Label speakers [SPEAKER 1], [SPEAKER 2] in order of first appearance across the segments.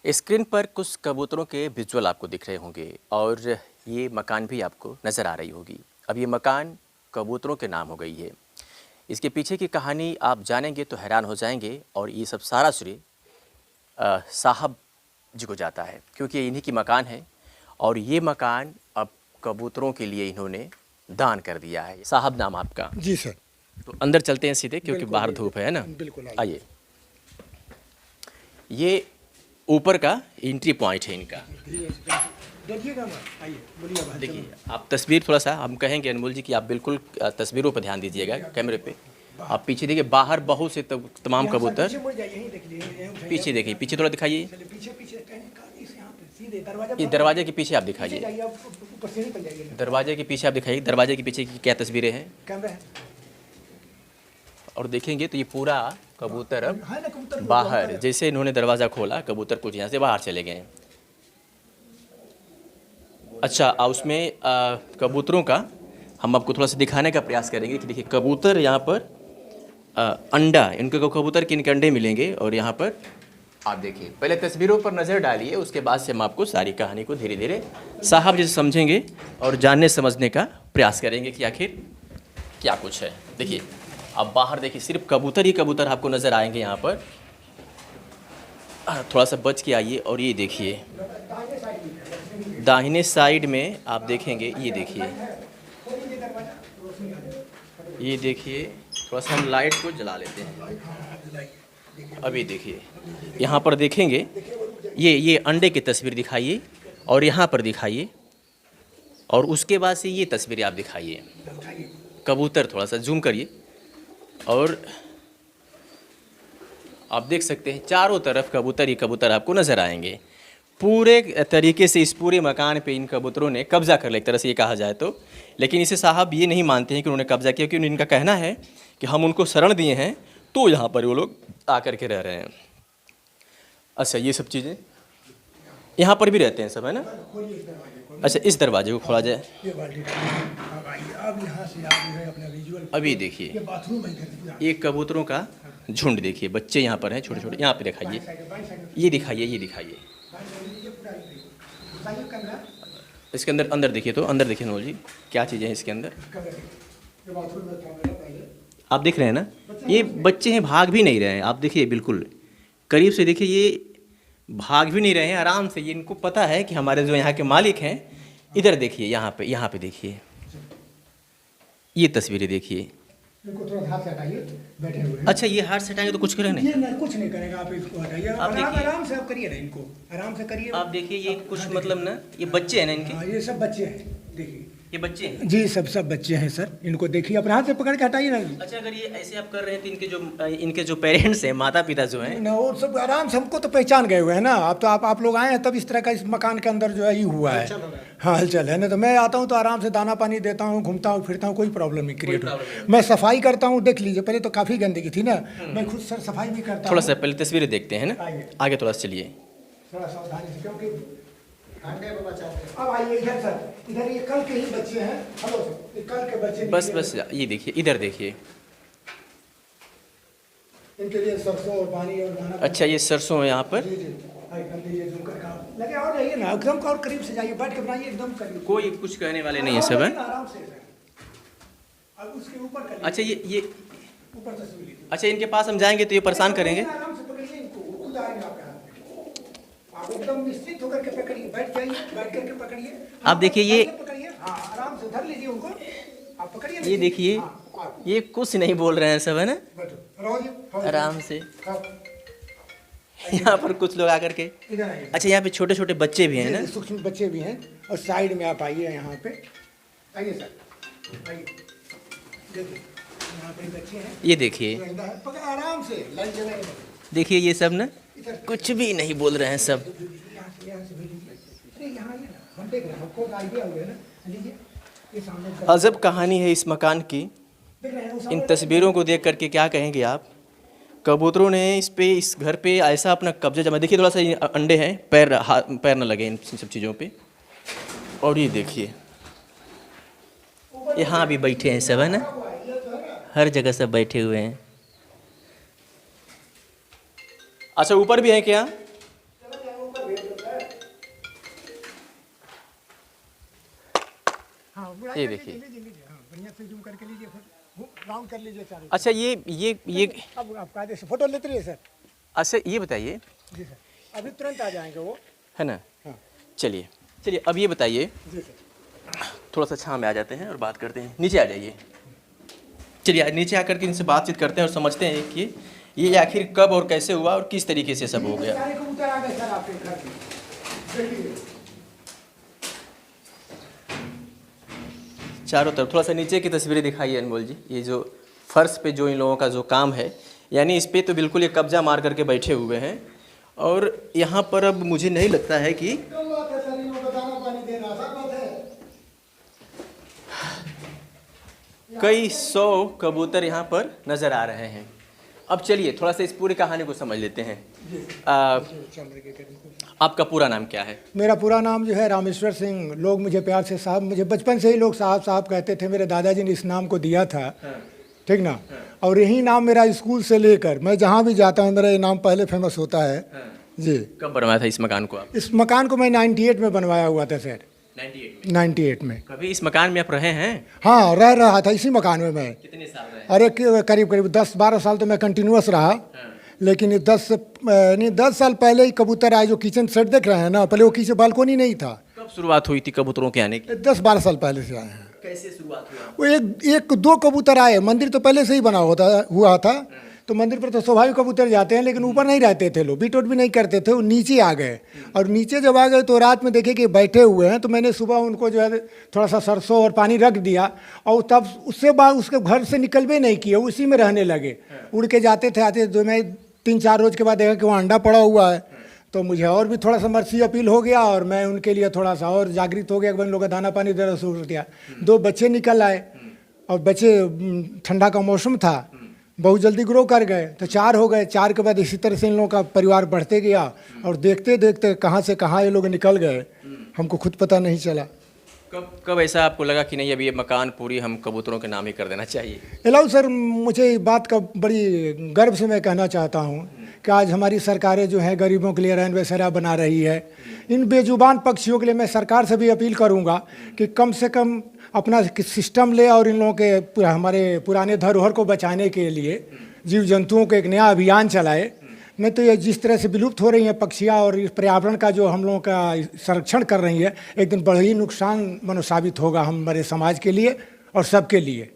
[SPEAKER 1] Screen पर कुछ कबूतरों के विजुअल आपको दिख रहे होंगे और ये मकान भी आपको नज़र आ रही होगी। अब ये मकान कबूतरों के नाम हो गई है। इसके पीछे की कहानी आप जानेंगे तो हैरान हो जाएंगे और ये सब सारा श्रेय साहब जी को जाता है, क्योंकि ये इन्हीं की मकान है और ये मकान अब कबूतरों के लिए इन्होंने दान कर दिया है। साहब नाम आपका?
[SPEAKER 2] जी सर।
[SPEAKER 1] तो अंदर चलते हैं सीधे, क्योंकि बाहर धूप है ना।
[SPEAKER 2] बिल्कुल
[SPEAKER 1] आइए। ये ऊपर का एंट्री पॉइंट है इनका।
[SPEAKER 2] देखिएगा, आइए बोलिए।
[SPEAKER 1] देखिए आप तस्वीर थोड़ा सा हम कहेंगे अनमोल जी कि आप बिल्कुल तस्वीरों पर ध्यान दीजिएगा कैमरे पे। आप पीछे देखिए, बाहर बहुत से तमाम कबूतर। पीछे देखिए, पीछे थोड़ा दिखाइए। ये दरवाजे के पीछे आप दिखाइए, दरवाजे के पीछे आप दिखाइए, दरवाजे के पीछे की क्या तस्वीरें हैं। और देखेंगे तो ये पूरा कबूतर अब बाहर, जैसे इन्होंने दरवाज़ा खोला कबूतर कुछ यहाँ से बाहर चले गए। अच्छा, उसमें कबूतरों का हम आपको थोड़ा सा दिखाने का प्रयास करेंगे कि देखिए कबूतर यहाँ पर अंडा, इनके कबूतर के इनके अंडे मिलेंगे। और यहाँ पर आप देखिए, पहले तस्वीरों पर नज़र डालिए, उसके बाद से हम आपको सारी कहानी को धीरे धीरे साहब जी समझेंगे और जानने समझने का प्रयास करेंगे कि आखिर क्या कुछ है। देखिए अब बाहर देखिए, सिर्फ कबूतर ही कबूतर आपको नज़र आएंगे यहाँ पर। थोड़ा सा बच के आइए और ये देखिए दाहिने साइड में आप देखेंगे, ये देखिए, ये देखिए, थोड़ा सा हम लाइट को जला लेते हैं। अभी देखिए यहाँ पर देखेंगे, ये अंडे की तस्वीर दिखाइए और यहाँ पर दिखाइए, और उसके बाद से ये तस्वीर आप दिखाइए। कबूतर थोड़ा सा जूम करिए और आप देख सकते हैं चारों तरफ कबूतर ही कबूतर आपको नज़र आएंगे। पूरे तरीके से इस पूरे मकान पे इन कबूतरों ने कब्ज़ा कर लिया, एक तरह से ये कहा जाए तो। लेकिन इसे साहब ये नहीं मानते हैं कि उन्होंने कब्ज़ा किया, क्योंकि इनका कहना है कि हम उनको शरण दिए हैं तो यहाँ पर वो लोग आकर के रह रहे हैं। अच्छा, ये सब चीज़ें यहाँ पर भी रहते हैं सब, है ना। अच्छा, इस दरवाजे को खोला जाए। अभी देखिए ये कबूतरों का झुंड, देखिए बच्चे यहाँ पर हैं छोटे छोटे। यहाँ पे दिखाइए, ये दिखाइए, ये दिखाइए। इसके अंदर, अंदर देखिए, तो अंदर देखिए नोल जी, क्या चीज़ें हैं इसके अंदर। आप देख रहे हैं ना, ये बच्चे हैं, भाग भी नहीं रहे हैं। आप देखिए बिल्कुल करीब से देखिए, ये भाग भी नहीं रहे हैं, आराम से। ये इनको पता है कि हमारे जो यहाँ के मालिक हैं। इधर देखिए, यहाँ पे देखिए, ये तस्वीरें देखिए।
[SPEAKER 2] थोड़ा हाथ से हटाइए, बैठे हुए हैं।
[SPEAKER 1] अच्छा, ये हाथ से हटाएंगे तो कुछ करें नहीं?
[SPEAKER 2] कुछ नहीं करेगा, आप इसको हटाइए।
[SPEAKER 1] आप देखिए,
[SPEAKER 2] आराम से आप करिए ना, इनको आराम से करिए।
[SPEAKER 1] आप देखिए, ये कुछ मतलब ना, ये बच्चे हैं ना इनके।
[SPEAKER 2] ये सब बच्चे हैं, देखिए
[SPEAKER 1] ये बच्चे हैं
[SPEAKER 2] जी, सब बच्चे हैं सर। इनको देखिए, अपने हाथ से पकड़ के हटाइए ना।
[SPEAKER 1] अच्छा, अगर ये ऐसे आप कर रहे हैं तो इनके जो पेरेंट्स हैं, माता पिता जो हैं
[SPEAKER 2] ना, वो सब आराम से, हमको तो पहचान गए हुए हैं ना। अब तो आप लोग आए हैं तब इस तरह का इस मकान के अंदर जो है ये हुआ है। हाँ, हलचल है ना। तो मैं आता हूँ तो आराम से दाना पानी देता हूँ, घूमता हूँ फिरता हूँ, कोई प्रॉब्लम नहीं क्रिएट हो। मैं सफाई करता हूँ, देख लीजिए, पहले तो काफ़ी गंदगी थी ना। मैं खुद सर सफाई भी करता हूँ।
[SPEAKER 1] थोड़ा सा पहले तस्वीरें देखते हैं ना, आगे थोड़ा सा चलिए।
[SPEAKER 2] थोड़ा सावधानी से, क्योंकि अब आइए इधर सर, इधर ये कल के ही बच्चे हैं। हेलो सर, ये कल के बच्चे।
[SPEAKER 1] बस ये देखिए, इधर देखिए।
[SPEAKER 2] इनके लिए सरसों और पानी और दाना।
[SPEAKER 1] अच्छा, ये सरसों है यहाँ पर।
[SPEAKER 2] जी जी, लगे और रहिए ना, एकदम और करीब से जाइए, बैठ के बनाइए, एकदम करीब।
[SPEAKER 1] कोई कुछ कहने वाले नहीं है सब, है।
[SPEAKER 2] आराम से अब उसके ऊपर कर।
[SPEAKER 1] अच्छा, ये
[SPEAKER 2] ऊपर तस्वीर लीजिए।
[SPEAKER 1] अच्छा, इनके पास हम जाएंगे तो ये परेशान करेंगे।
[SPEAKER 2] आराम से पकड़िए इनको, खुद आएंगे आपके हाथ में। आप एकदम निश्चित होकर के पकड़िए, बैठ जाइए, बैठ करके पकड़िए।
[SPEAKER 1] आप देखिए, ये
[SPEAKER 2] पकड़िए, हाँ आराम से धर लीजिए उनको, आप पकड़िए।
[SPEAKER 1] ये देखिए, ये कुछ नहीं बोल रहे हैं सब, है ना, आराम से। यहाँ पर कुछ लोग आकर के। अच्छा, यहाँ पे छोटे छोटे बच्चे भी हैं ना,
[SPEAKER 2] सूक्ष्म बच्चे भी हैं। और साइड में आप आइए, यहाँ पे आइए सर, आइए, देखिए यहाँ पे बच्चे हैं।
[SPEAKER 1] ये देखिए,
[SPEAKER 2] आराम से
[SPEAKER 1] देखिए ये सब ना कुछ भी नहीं बोल रहे हैं सब। अजब कहानी है इस मकान की। इन तस्वीरों को देख करके क्या कहेंगे आप। कबूतरों ने इस घर पे ऐसा अपना कब्जा जमा। देखिए थोड़ा सा ये अंडे हैं, पैर न लगे इन सब चीज़ों पे। और ये देखिए, यहाँ भी बैठे हैं सब, है ना, हर जगह सब बैठे हुए हैं। अच्छा, ऊपर भी है क्या? ये देखिए।
[SPEAKER 2] हाँ, बढ़िया से जूम करके लीजिए, फिर राउंड कर लीजिए चारों।
[SPEAKER 1] अच्छा ये
[SPEAKER 2] अब आप कायदे से फोटो लेते रहिए सर।
[SPEAKER 1] अच्छा ये बताइए,
[SPEAKER 2] जी सर, अभी तुरंत आ जाएंगे वो।
[SPEAKER 1] है ना।
[SPEAKER 2] हाँ
[SPEAKER 1] चलिए अब ये बताइए,
[SPEAKER 2] जी सर।
[SPEAKER 1] थोड़ा सा छाँव में आ जाते हैं और बात करते हैं। नीचे आ जाइए। चलिए नीचे आकर के इनसे बातचीत करते हैं और समझते हैं कि ये आखिर कब और कैसे हुआ और किस तरीके से सब हो गया।
[SPEAKER 2] सारे कबूतर आ गए सर आपके घर पे, देखिए।
[SPEAKER 1] चारों तरफ थोड़ा सा नीचे की तस्वीरें दिखाइए अनमोल जी। ये जो फर्श पे जो इन लोगों का जो काम है, यानी इस पे तो बिल्कुल ये कब्जा मार करके बैठे हुए हैं। और यहाँ पर अब मुझे नहीं लगता है कि कई 100 कबूतर यहाँ पर नज़र आ रहे हैं। अब चलिए थोड़ा सा इस पूरी कहानी को समझ लेते हैं। आपका पूरा नाम क्या है?
[SPEAKER 2] मेरा पूरा नाम जो है रामेश्वर सिंह, लोग मुझे प्यार से साहब, मुझे बचपन से ही लोग साहब साहब कहते थे। मेरे दादाजी ने इस नाम को दिया था, ठीक ना। और यही नाम मेरा स्कूल से लेकर मैं जहाँ भी जाता हूँ मेरा ये नाम पहले फेमस होता है। जी।
[SPEAKER 1] कब बनवाया था इस मकान को आप?
[SPEAKER 2] इस मकान को मैं 98 में बनवाया हुआ था सर। 98 में।
[SPEAKER 1] कभी इस मकान में आप रहे हैं?
[SPEAKER 2] हाँ, रह रहा था इसी मकान में मैं।
[SPEAKER 1] कितने साल रहे?
[SPEAKER 2] अरे करीब करीब 10-12 साल तो मैं कंटिन्यूअस रहा। लेकिन ये 10 साल पहले ही कबूतर आए। जो किचन सेट देख रहे हैं ना, पहले वो किचन बालकोनी नहीं था।
[SPEAKER 1] कब शुरुआत हुई थी कबूतरों के आने की?
[SPEAKER 2] 10-12 साल पहले से आए हैं।
[SPEAKER 1] कैसे शुरुआत हुआ?
[SPEAKER 2] वो एक दो कबूतर आए। मंदिर तो पहले से ही बना हुआ था, तो मंदिर पर तो स्वाभाविक कबूतर जाते हैं, लेकिन ऊपर नहीं रहते थे लोग, बीट भी नहीं करते थे। वो नीचे आ गए, और नीचे जब आ गए तो रात में देखे कि बैठे हुए हैं। तो मैंने सुबह उनको जो है थोड़ा सा सरसों और पानी रख दिया, और तब उससे बाद उसके घर से निकल भी नहीं किए, उसी में रहने लगे। उड़ के जाते थे, आते तो मैं 3-4 रोज के बाद देखा कि वहाँ अंडा पड़ा हुआ है। तो मुझे और भी थोड़ा सा मर्सी अपील हो गया, और मैं उनके लिए थोड़ा सा और जागृत हो गया कि इन लोगों का दाना पानी देना शुरू कर दिया। 2 बच्चे निकल आए, और बच्चे ठंडा का मौसम था, बहुत जल्दी ग्रो कर गए, तो 4 हो गए। 4 के बाद इसी तरह से इन लोगों का परिवार बढ़ते गया, और देखते देखते कहाँ से कहाँ ये लोग निकल गए, हमको खुद पता नहीं चला।
[SPEAKER 1] कब ऐसा आपको लगा कि नहीं अभी ये मकान पूरी हम कबूतरों के नाम ही कर देना चाहिए?
[SPEAKER 2] एलाउ सर, मुझे इस बात का बड़ी गर्व से मैं कहना चाहता हूँ कि आज हमारी सरकारें जो हैं गरीबों के लिए रैन बसेरा बना रही है। इन बेजुबान पक्षियों के लिए मैं सरकार से भी अपील करूँगा कि कम से कम अपना सिस्टम ले, और इन लोगों के हमारे पुराने धरोहर को बचाने के लिए जीव जंतुओं को एक नया अभियान चलाए। नहीं तो ये जिस तरह से विलुप्त हो रही हैं पक्षियाँ, और इस पर्यावरण का जो हम लोगों का संरक्षण कर रही है, एक दिन बड़ा ही नुकसान मनो साबित होगा हमारे समाज के लिए और सबके लिए।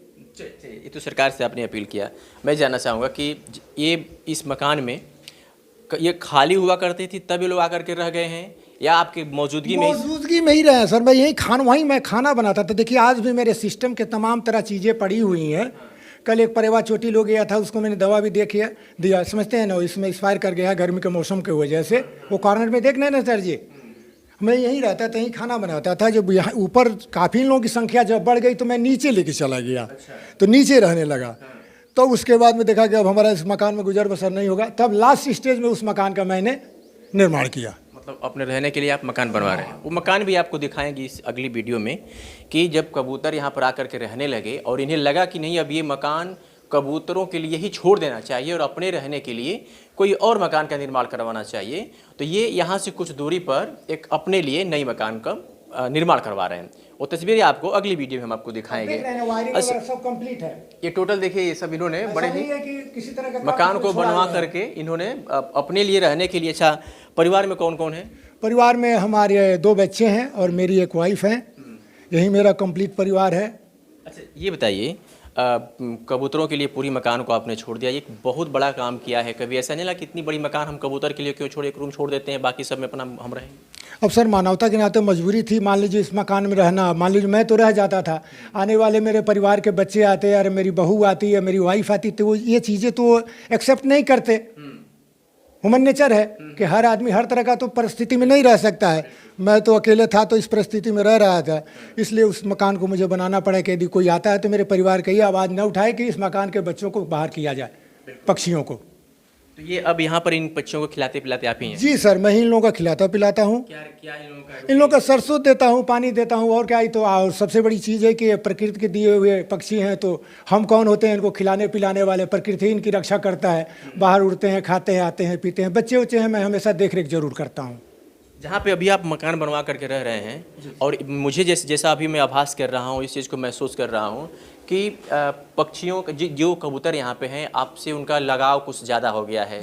[SPEAKER 1] ये तो सरकार से आपने अपील किया। मैं जानना चाहूँगा कि ये इस मकान में ये खाली हुआ करती थी तब ये लोग आकर के रह गए हैं, या आपकी मौजूदगी में
[SPEAKER 2] ही रहे हैं सर। मैं यही वहीं मैं खाना बनाता था। देखिए आज भी मेरे सिस्टम के तमाम तरह चीज़ें पड़ी हुई हैं। कल एक परेवा चोटी लो गया था, उसको मैंने दवा भी दिया, समझते हैं ना, इसमें एक्सपायर कर गया गर्मी के मौसम की वजह से। वो कॉर्नर में देखना है ना सर जी, मैं यहीं रहता था, यहीं खाना बनाता था। जब यहाँ ऊपर काफ़ी लोगों की संख्या जब बढ़ गई तो मैं नीचे लेके चला गया। तो नीचे रहने लगा। तो उसके बाद में देखा कि अब हमारा इस मकान में गुजर बसर नहीं होगा, तब लास्ट स्टेज में उस मकान का मैंने निर्माण किया।
[SPEAKER 1] मतलब अपने रहने के लिए आप मकान बनवा रहे हैं। वो मकान भी आपको दिखाएंगे इस अगली वीडियो में, कि जब कबूतर यहाँ पर आकर के रहने लगे और इन्हें लगा कि नहीं अब ये मकान कबूतरों के लिए ही छोड़ देना चाहिए और अपने रहने के लिए कोई और मकान का निर्माण करवाना चाहिए, तो ये यहाँ से कुछ दूरी पर एक अपने लिए नई मकान का निर्माण करवा रहे हैं। वो तस्वीरें आपको अगली वीडियो में हम आपको दिखाएंगे।
[SPEAKER 2] सब कंप्लीट है।
[SPEAKER 1] ये टोटल देखिए, ये सब इन्होंने बड़े ही
[SPEAKER 2] किसी तरह का
[SPEAKER 1] मकान को बनवा करके इन्होंने अपने लिए रहने के लिए। अच्छा, परिवार में कौन कौन है?
[SPEAKER 2] परिवार में हमारे 2 बच्चे हैं और मेरी एक वाइफ है। यही मेरा कंप्लीट परिवार है।
[SPEAKER 1] अच्छा ये बताइए, कबूतरों के लिए पूरी मकान को आपने छोड़ दिया, ये एक बहुत बड़ा काम किया है। कभी ऐसा नहीं लगा कि इतनी बड़ी मकान हम कबूतर के लिए क्यों छोड़े, एक रूम छोड़ देते हैं, बाकी सब में अपना हम रहें?
[SPEAKER 2] अब सर मानवता के नाते मजबूरी थी। मान लीजिए इस मकान में रहना, मान लीजिए मैं तो रह जाता था, आने वाले मेरे परिवार के बच्चे आते, अरे मेरी बहू आती है, मेरी वाइफ आती, तो वो ये चीज़ें तो एक्सेप्ट नहीं करते। ह्यूमन नेचर है कि हर आदमी हर तरह का तो परिस्थिति में नहीं रह सकता है। मैं तो अकेले था तो इस परिस्थिति में रह रहा था, इसलिए उस मकान को मुझे बनाना पड़ा कि यदि कोई आता है तो मेरे परिवार का ये आवाज़ न उठाए कि इस मकान के बच्चों को बाहर किया जाए, पक्षियों को।
[SPEAKER 1] तो ये अब यहाँ पर इन बच्चों को खिलाते पिलाते आप ही हैं?
[SPEAKER 2] जी सर, मैं ही इन लोगों का खिलाता पिलाता हूँ।
[SPEAKER 1] क्या
[SPEAKER 2] इन लोगों का सरसों देता हूँ, पानी देता हूँ, और क्या ही। तो और सबसे बड़ी चीज़ है कि प्रकृति के दिए हुए पक्षी हैं, तो हम कौन होते हैं इनको खिलाने पिलाने वाले? प्रकृति इनकी रक्षा करता है। बाहर उड़ते हैं, खाते हैं, आते हैं, पीते हैं, बच्चे उच्चे हैं, मैं हमेशा देख रेख जरूर करता हूँ।
[SPEAKER 1] जहाँ पे अभी आप मकान बनवा करके रह रहे हैं, और मुझे जैसा अभी मैं आभास कर रहा हूँ, इस चीज़ को महसूस कर रहा हूँ कि पक्षियों का जो कबूतर यहाँ पे हैं, आपसे उनका लगाव कुछ ज़्यादा हो गया है।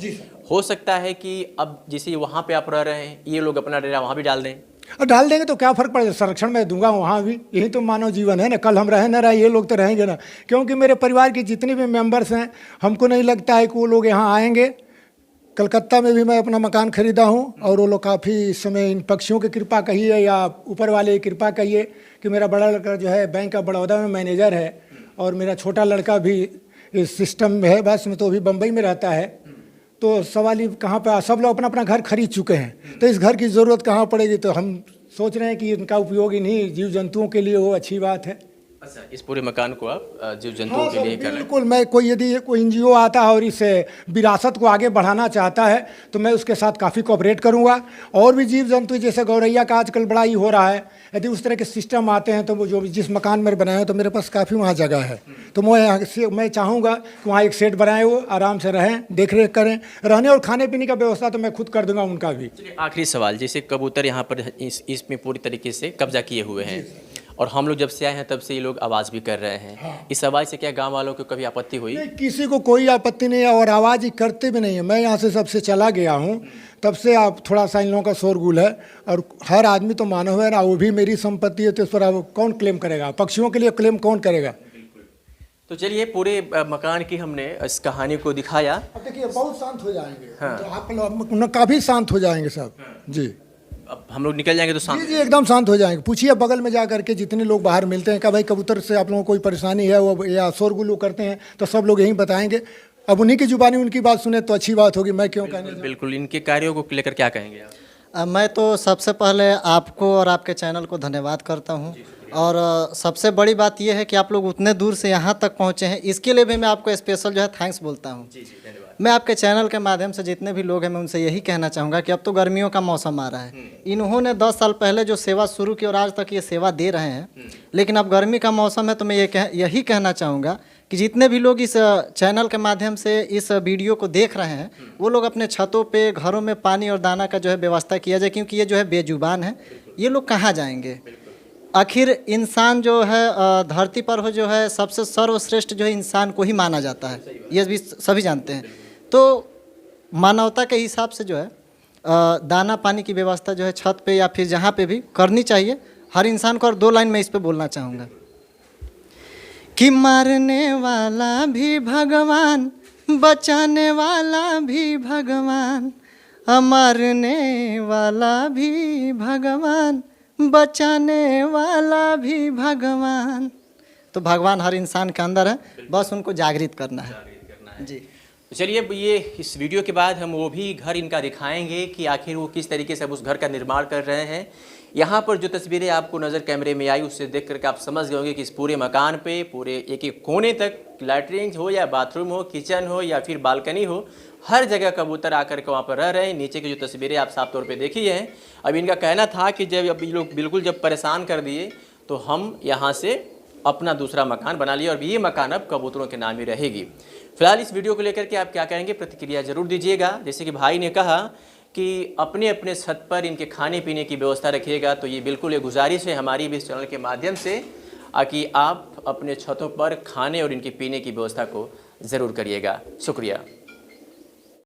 [SPEAKER 1] हो सकता है कि अब जैसे वहाँ पे आप रह रहे हैं, ये लोग अपना डेरा वहाँ भी डाल दें।
[SPEAKER 2] और डाल देंगे तो क्या फ़र्क पड़ेगा, संरक्षण मैं दूंगा वहाँ भी, यही तो मानव जीवन है ना। कल हम रहे न रहे, ये लोग तो रहेंगे ना, क्योंकि मेरे परिवार के जितने भी मेंबर्स हैं, हमको नहीं लगता है कि वो लोग यहाँ आएंगे। कलकत्ता में भी मैं अपना मकान खरीदा हूँ, और वो लोग काफ़ी इस समय इन पक्षियों की कृपा कहिए या ऊपर वाले की कृपा कहिए कि मेरा बड़ा लड़का जो है बैंक ऑफ बड़ौदा में मैनेजर है, और मेरा छोटा लड़का भी इस सिस्टम में है, बस में तो अभी बम्बई में रहता है। तो सवाल ही कहाँ पर, सब लोग अपना अपना घर खरीद चुके हैं, तो इस घर की ज़रूरत कहाँ पड़ेगी। तो हम सोच रहे हैं कि इनका उपयोग इन्हीं जीव जंतुओं के लिए हो, अच्छी बात है।
[SPEAKER 1] अच्छा, इस पूरे मकान को आप जीव जंतुओं के लिए कर रहे हैं?
[SPEAKER 2] बिल्कुल। मैं यदि कोई NGO आता है और इस विरासत को आगे बढ़ाना चाहता है, तो मैं उसके साथ काफ़ी कोऑपरेट करूंगा। और भी जीव जंतु जैसे गौरैया का आजकल बड़ा ही हो रहा है, यदि उस तरह के सिस्टम आते हैं तो वो जो जिस मकान में बनाए तो मेरे पास काफ़ी वहाँ जगह है, तो मैं चाहूँगा कि वहाँ एक सेट बनाए, वो आराम से रहें, देख रेख करें, रहने और खाने पीने का व्यवस्था तो मैं खुद कर दूंगा उनका भी।
[SPEAKER 1] आखिरी सवाल, जैसे कबूतर यहाँ पर इसमें पूरी तरीके से कब्जा किए हुए हैं, और हम लोग जब से आए हैं तब से ये लोग आवाज़ भी कर रहे हैं। हाँ। इस आवाज़ से क्या गांव वालों को कभी आपत्ति हुई?
[SPEAKER 2] नहीं, किसी को कोई आपत्ति नहीं है, और आवाज़ ही करते भी नहीं है। मैं यहाँ से सबसे चला गया हूँ, तब से आप थोड़ा सा इन लोगों का शोरगुल है, और हर आदमी तो मानव है ना, वो भी मेरी संपत्ति है, तो इस पर अब कौन क्लेम करेगा? पक्षियों के लिए क्लेम कौन करेगा?
[SPEAKER 1] तो चलिए, पूरे मकान की हमने इस कहानी को दिखाया।
[SPEAKER 2] अब देखिए बहुत शांत हो जाएंगे। हाँ। तो आप लोग काफ़ी शांत हो जाएंगे सब। हाँ। जी,
[SPEAKER 1] अब हम लोग निकल जाएंगे तो शांत?
[SPEAKER 2] जी एकदम शांत हो जाएंगे। पूछिए बगल में जा करके जितने लोग बाहर मिलते हैं कि भाई कबूतर से आप लोगों को कोई परेशानी है वो या शोरगुल करते हैं, तो सब लोग यही बताएंगे। अब उन्हीं की जुबानी उनकी बात सुने तो अच्छी बात होगी, मैं क्यों कहने।
[SPEAKER 1] बिल्कुल। इनके कार्यों को लेकर क्या कहेंगे आप?
[SPEAKER 3] मैं तो सबसे पहले आपको और आपके चैनल को धन्यवाद करता हूं, और सबसे बड़ी बात यह है कि आप लोग उतने दूर से यहां तक पहुंचे हैं, इसके लिए भी मैं आपको स्पेशल जो है थैंक्स बोलता हूं।
[SPEAKER 1] जी, धन्यवाद।
[SPEAKER 3] मैं आपके चैनल के माध्यम से जितने भी लोग हैं, मैं उनसे यही कहना चाहूँगा कि अब तो गर्मियों का मौसम आ रहा है। इन्होंने 10 साल पहले जो सेवा शुरू की और आज तक ये सेवा दे रहे हैं, लेकिन अब गर्मी का मौसम है, तो मैं यही कहना चाहूँगा कि जितने भी लोग इस चैनल के माध्यम से इस वीडियो को देख रहे हैं, वो लोग अपने छतों पे, घरों में पानी और दाना का जो है व्यवस्था किया जाए, क्योंकि ये जो है बेजुबान है, ये लोग कहाँ जाएंगे? आखिर इंसान जो है धरती पर हो जो है सबसे सर्वश्रेष्ठ जो है इंसान को ही माना जाता है, ये भी सभी जानते हैं। तो मानवता के हिसाब से जो है दाना पानी की व्यवस्था जो है छत पे या फिर जहाँ पे भी करनी चाहिए हर इंसान को। और 2 लाइन में इस पे बोलना चाहूँगा कि मारने वाला भी भगवान, बचाने वाला भी भगवान, मारने वाला भी भगवान, बचाने वाला भी भगवान। तो भगवान हर इंसान के अंदर है, बस उनको जागृत करना है। जी,
[SPEAKER 1] तो चलिए, ये इस वीडियो के बाद हम वो भी घर इनका दिखाएंगे कि आखिर वो किस तरीके से उस घर का निर्माण कर रहे हैं। यहाँ पर जो तस्वीरें आपको नज़र कैमरे में आई, उससे देख करके आप समझ गए होंगे कि इस पूरे मकान पे पूरे एक एक कोने तक लैट्रिन हो या बाथरूम हो, किचन हो या फिर बालकनी हो, हर जगह कबूतर आकर के वहाँ पर रह रहे हैं। नीचे की जो तस्वीरें आप साफ तौर पे देखी हैं, अब इनका कहना था कि जब अब ये लोग बिल्कुल जब परेशान कर दिए तो हम यहाँ से अपना दूसरा मकान बना लिया, और ये मकान अब कबूतरों के नाम ही रहेगी। फिलहाल इस वीडियो को लेकर के आप क्या कहेंगे, प्रतिक्रिया जरूर दीजिएगा। जैसे कि भाई ने कहा कि अपने अपने छत पर इनके खाने पीने की व्यवस्था रखिएगा, तो ये बिल्कुल एक गुजारिश है हमारी भी इस चैनल के माध्यम से कि आप अपने छतों पर खाने और इनके पीने की व्यवस्था को ज़रूर करिएगा। शुक्रिया।